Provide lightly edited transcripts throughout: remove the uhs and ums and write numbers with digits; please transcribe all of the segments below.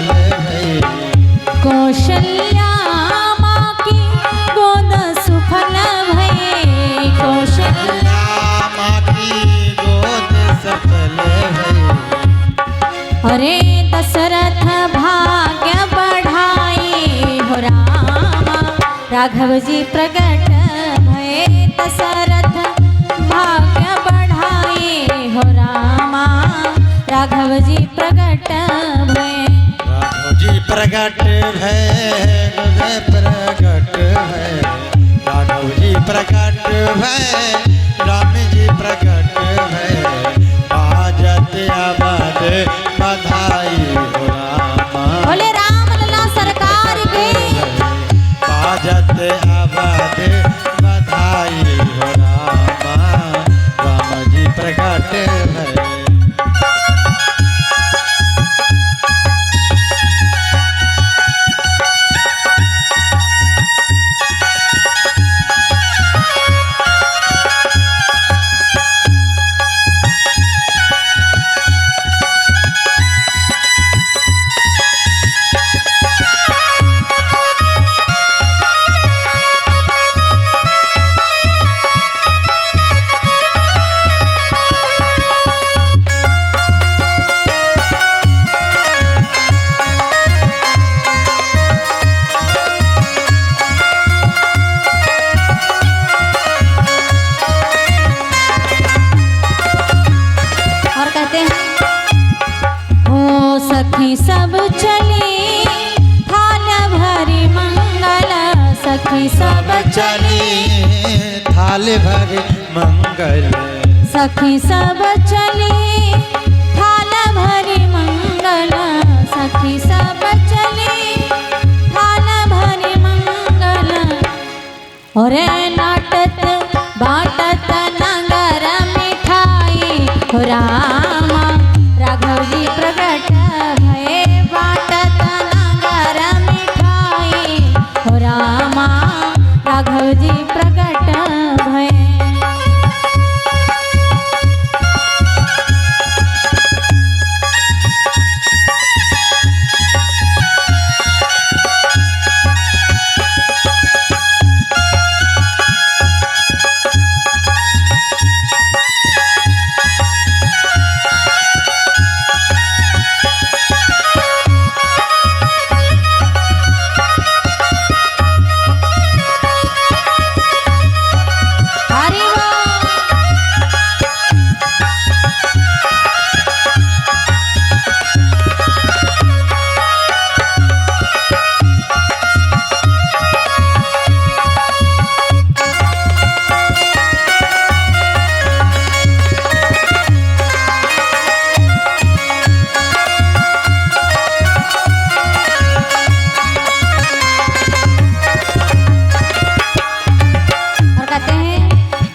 सफल भई। कौशल्या माँ की गोद सुफल भई। कौशल्या माँ की गोद सफल भई। अरे दशरथ भाग्य बढ़ाई हो रामा, राघव जी प्रकट भये। दशरथ भाग्य बढ़ाई हो रामा, राघव जी प्रकट भये। राघव जी प्रकट भय, प्रकट भय। राघव जी प्रकट भय, राम जी प्रकट भय। बाजत आबाद बधाई हो रामा। बोले राम लला सरकार की। बाजत आबाद बधाई हो रामा। राम जी प्रकट भय। सखी सब चली थाल भरी मंगल। सखी सब चली थाल भरी मंगल। सखी सब चली थाल भरी मंगल। सखी सब चली थाल भरी मंगल। और नाटत बाटत नगर मिठाई हो रामा, राघव जी प्रकट भये। बाटत नगर मिठाई हो रामा, राघव जी प्रकट भये।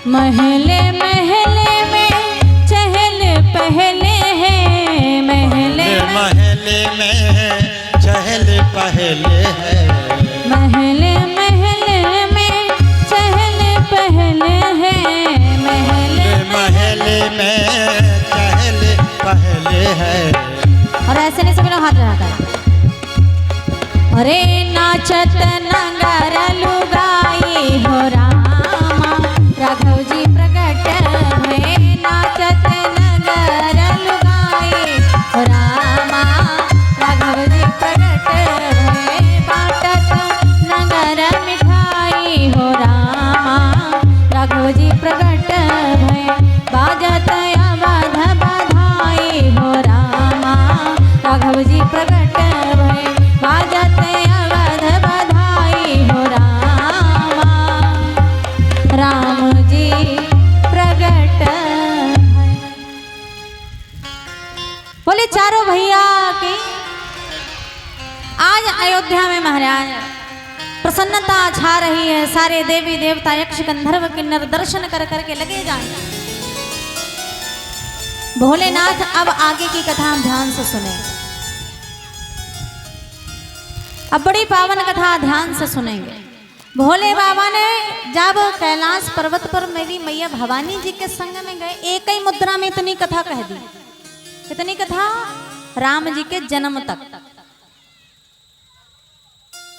महले महले में चहल पहले है। महले महले में चहल पहले है। महले महले में चहल पहले है। महले महले में चहल पहले है। और ऐसे नहीं सभी लोग हाथ लगाकर। अरे नाचत नगर लुगाई हो रामा, राघव जी प्रकट भये। नाचत नगर लुगाई हो रामा, राघव जी प्रकट भये। बाटत नगर मिठाई हो रामा, राघव जी प्रकट भये। बाजत अवध बधाई हो रामा, राघव जी प्रकट भये। बाजत अवध बधाई हो रामा, राम जी प्रकट भये। बोले चारों भैया की। आज अयोध्या में महाराज प्रसन्नता छा रही है। सारे देवी देवता यक्ष गंधर्व किन्नर दर्शन कर करके लगे जाए। भोलेनाथ अब आगे की कथा हम ध्यान से सुने। अब बड़ी पावन कथा ध्यान से सुनेंगे। भोले बाबा ने जब कैलाश पर्वत पर मेरी मैया भवानी जी के संग में गए, एक ही मुद्रा में इतनी कथा कह दी। कितनी कथा? राम जी के जन्म तक।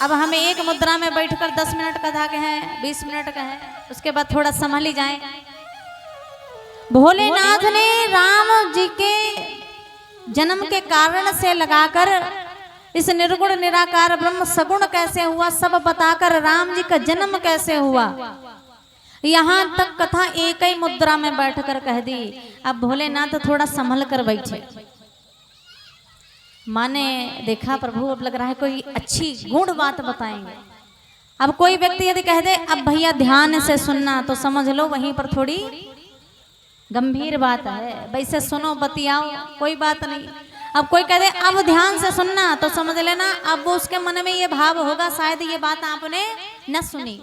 अब हमें एक मुद्रा में बैठकर 10 मिनट कथा के हैं, 20 मिनट का है, उसके बाद थोड़ा संभल ही जाए। भोलेनाथ ने राम जी के जन्म के कारण से लगाकर इस निर्गुण निराकार ब्रह्म सगुण कैसे हुआ सब बताकर राम जी का जन्म कैसे हुआ यहाँ तक कथा एक ही मुद्रा में बैठकर कह दी। अब भोलेनाथ थोड़ा संभल कर बैठे। माने देखा प्रभु अब लग रहा है कोई अच्छी गुण बात बताएंगे। अब कोई व्यक्ति यदि कह दे अब भैया ध्यान से सुनना तो समझ लो वहीं पर थोड़ी गंभीर बात है, वैसे सुनो बतियाओ कोई बात नहीं। अब कोई कह दे अब ध्यान से सुनना तो समझ लेना अब वो उसके मन में ये भाव होगा शायद ये बात आपने न सुनी।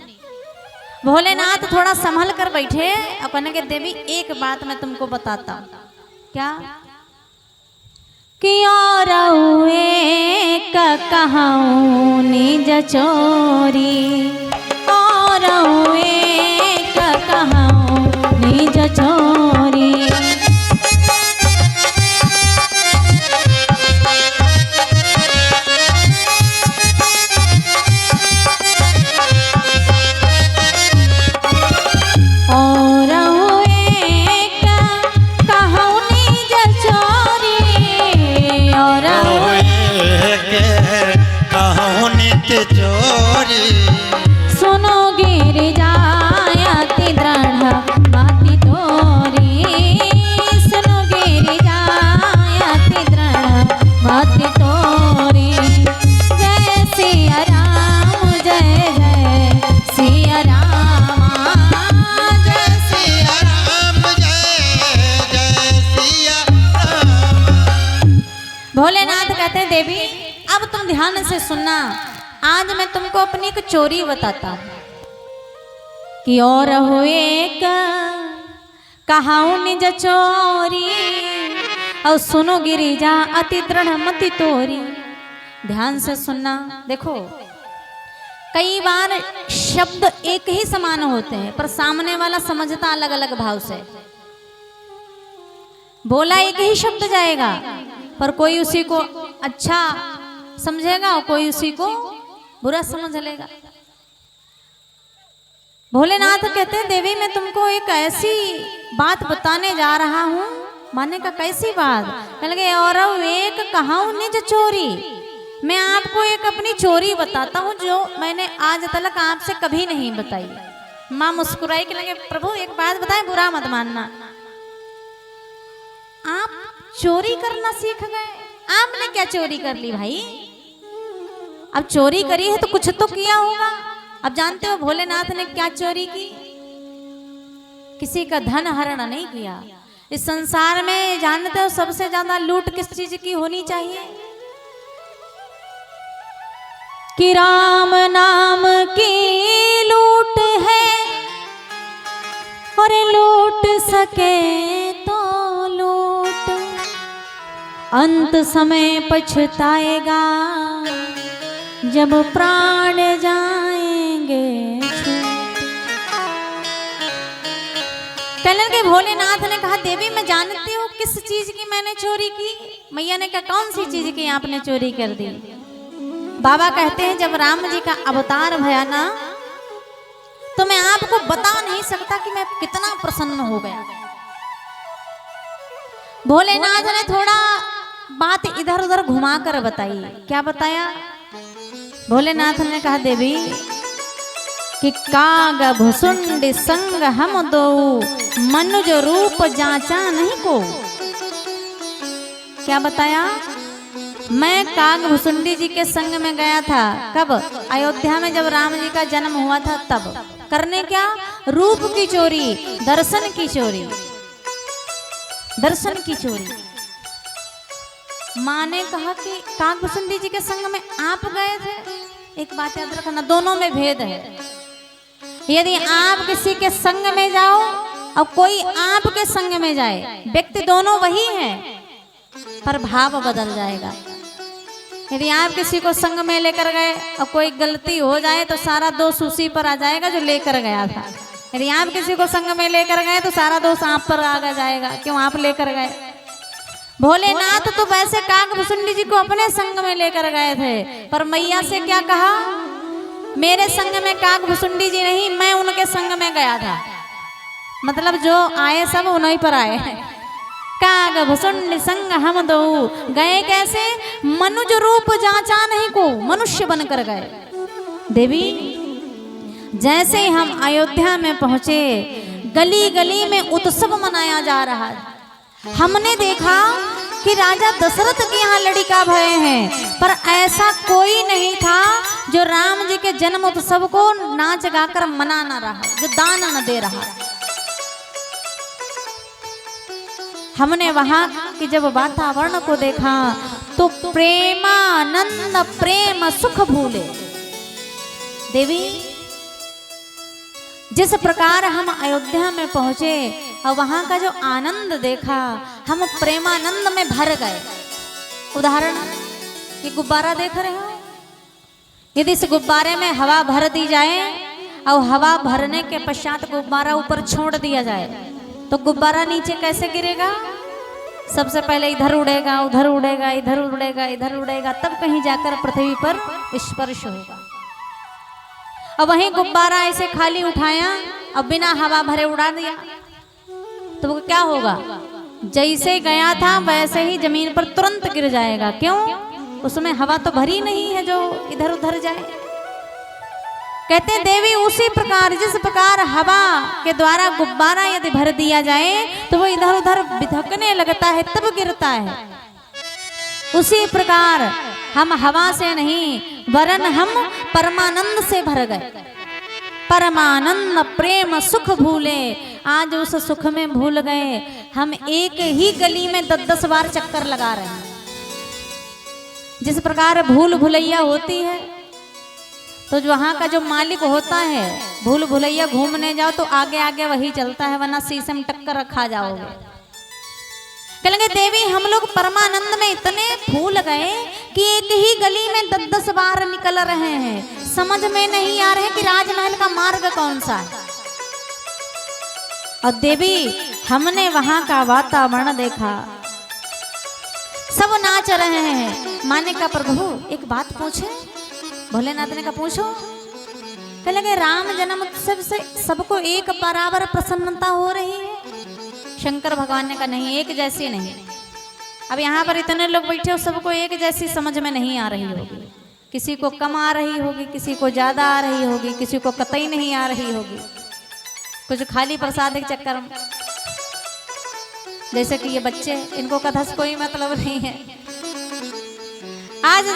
भोलेनाथ थोड़ा संभल कर बैठे और कहने के देवी एक बात मैं तुमको बताता हूँ। क्या कि और कहूँ निज चोरी और कहूँ निज चोरी। चोरी सुनो गिर जायति दृढ़ मति तोरी, सुनो गिर जायति दृढ़ मति तोरी। जय सिया राम जय जय सिया राम जय सिया राम जय जय सिया राम। भोलेनाथ कहते हैं देवी अब तुम ध्यान से सुनना। आज मैं तुमको अपनी एक चोरी बताता हूं कि और हुए कहाऊ निज चोरी और सुनो गिरिजा अति दृढ़ मति तोरी। ध्यान से सुनना। देखो कई बार शब्द एक ही समान होते हैं पर सामने वाला समझता अलग अलग भाव से। बोला एक ही शब्द जाएगा पर कोई उसी को अच्छा समझेगा और कोई उसी को बुरा समझ लेगा। भोलेनाथ कहते हैं देवी मैं तुमको एक ऐसी बात बताने जा रहा हूं। माने का कैसी बात? कह लगे और एक कहाऊ निज चोरी। मैं आपको एक अपनी चोरी बताता हूं जो मैंने आज तक आपसे कभी नहीं बताई। माँ मुस्कुराई के लगे प्रभु एक बात बताएं बुरा मत मानना। आप चोरी करना सीख गए? आपने क्या चोरी कर ली भाई? अब चोरी करी है तो कुछ तो किया होगा। अब जानते हो भोलेनाथ ने क्या चोरी की? किसी का धन हरण नहीं किया। इस संसार में जानते हो सबसे ज्यादा लूट किस चीज की होनी चाहिए? कि राम नाम की लूट है और लूट सके तो लूट अंत समय पछताएगा जब प्राण जाएंगे छूट। कहने के भोलेनाथ ने कहा देवी मैं जानती हूँ किस चीज की मैंने चोरी की। मैया ने कहा कौन सी चीज की आपने चोरी कर दी? बाबा कहते हैं जब राम जी का अवतार भया ना तो मैं आपको बता नहीं सकता कि मैं कितना प्रसन्न हो गया। भोलेनाथ ने थोड़ा बात इधर उधर घुमा कर बताई। क्या बताया? भोलेनाथ ने कहा देवी कि काग भुसुंड संग हम दो मनुज रूप जांचा नहीं को। क्या बताया? मैं काग भुसुंडी जी के संग में गया था। कब? अयोध्या में जब राम जी का जन्म हुआ था तब। करने क्या? रूप की चोरी, दर्शन की चोरी, दर्शन की चोरी। माँ ने कहा कि काग भुसुंडी जी के संग में आप गए थे। एक बात याद रखना दोनों में भेद है। यदि आप किसी के संग में जाओ और कोई आपके संग में जाए व्यक्ति दोनों वही है पर भाव बदल जाएगा। यदि आप किसी को संग में लेकर गए और कोई गलती हो जाए तो सारा दोष उसी पर आ जाएगा जो लेकर गया था। यदि आप किसी को संग में लेकर गए तो सारा दोष आप पर आ जाएगा, क्यों आप लेकर गए। भोलेनाथ तो वैसे काग भुसुंडी जी को अपने संग में लेकर गए थे पर मैया से क्या कहा? मेरे संग में काग भुसुंडी जी नहीं, मैं उनके संग में गया था। मतलब जो आए सब उन्हीं पर आए हैं। काग भुसुंडी संग हम दो गए कैसे, मनुज रूप जांचा नहीं को मनुष्य बनकर गए। देवी जैसे ही हम अयोध्या में पहुंचे, गली गली में उत्सव मनाया जा रहा है। हमने देखा कि राजा दशरथ के यहाँ लड़िका भय हैं, पर ऐसा कोई नहीं था जो राम जी के जन्म उत्सव को नाच गाकर मना ना रहा, जो दान न दे रहा। हमने वहां की जब वातावरण को देखा तो प्रेमानंद प्रेम सुख भूले। देवी जिस प्रकार हम अयोध्या में पहुंचे और वहां का जो आनंद देखा, हम प्रेमानंद में भर गए। उदाहरण, ये गुब्बारा देख रहे हो, यदि इस गुब्बारे में हवा भर दी जाए और हवा भरने के पश्चात गुब्बारा ऊपर छोड़ दिया जाए तो गुब्बारा नीचे कैसे गिरेगा? सबसे पहले इधर उड़ेगा, उधर उड़ेगा, इधर उड़ेगा, इधर उड़ेगा, तब कहीं जाकर पृथ्वी पर स्पर्श होगा। अब वहीं गुब्बारा ऐसे खाली उठाया और बिना हवा भरे उड़ा दिया तो वो क्या होगा? जैसे गया था वैसे ही जमीन पर तुरंत गिर जाएगा। क्यों? उसमें हवा तो भरी नहीं है जो इधर उधर जाए। कहते देवी उसी प्रकार जिस प्रकार हवा के द्वारा गुब्बारा यदि भर दिया जाए तो वो इधर उधर बिथकने लगता है तब गिरता है, उसी प्रकार हम हवा से नहीं वरन हम परमानंद से भर गए। परमानंद प्रेम सुख भूले, आज उस सुख में भूल गए। हम एक ही गली में 10-10 बार चक्कर लगा रहे हैं। जिस प्रकार भूल भुलैया होती है तो जो वहाँ का जो मालिक होता है, भूल भुलैया घूमने जाओ तो आगे आगे वही चलता है, वरना शीशे में टक्कर रखा जाओगे। कहेंगे देवी हम लोग परमानंद में इतने भूल गए कि एक ही गली में 10-10 बार निकल रहे हैं, समझ में नहीं आ रहे कि राजमहल का मार्ग कौन सा है। और देवी हमने वहां का वातावरण देखा, सब नाच रहे हैं। माने का प्रभु एक बात पूछे? भोलेनाथ ने कहा पूछो। कह लगे राम जन्म उत्सव से सबको एक बराबर प्रसन्नता हो रही है? शंकर भगवान ने कहा नहीं, एक जैसी नहीं। अब यहाँ पर इतने लोग बैठे हो, सबको एक जैसी समझ में नहीं आ रही होगी। किसी को कम आ रही होगी, किसी को ज्यादा आ रही होगी, किसी को कतई नहीं आ रही होगी। कुछ खाली प्रसाद के चक्कर में, जैसे कि ये बच्चे, इनको कथा से कोई मतलब नहीं है। आज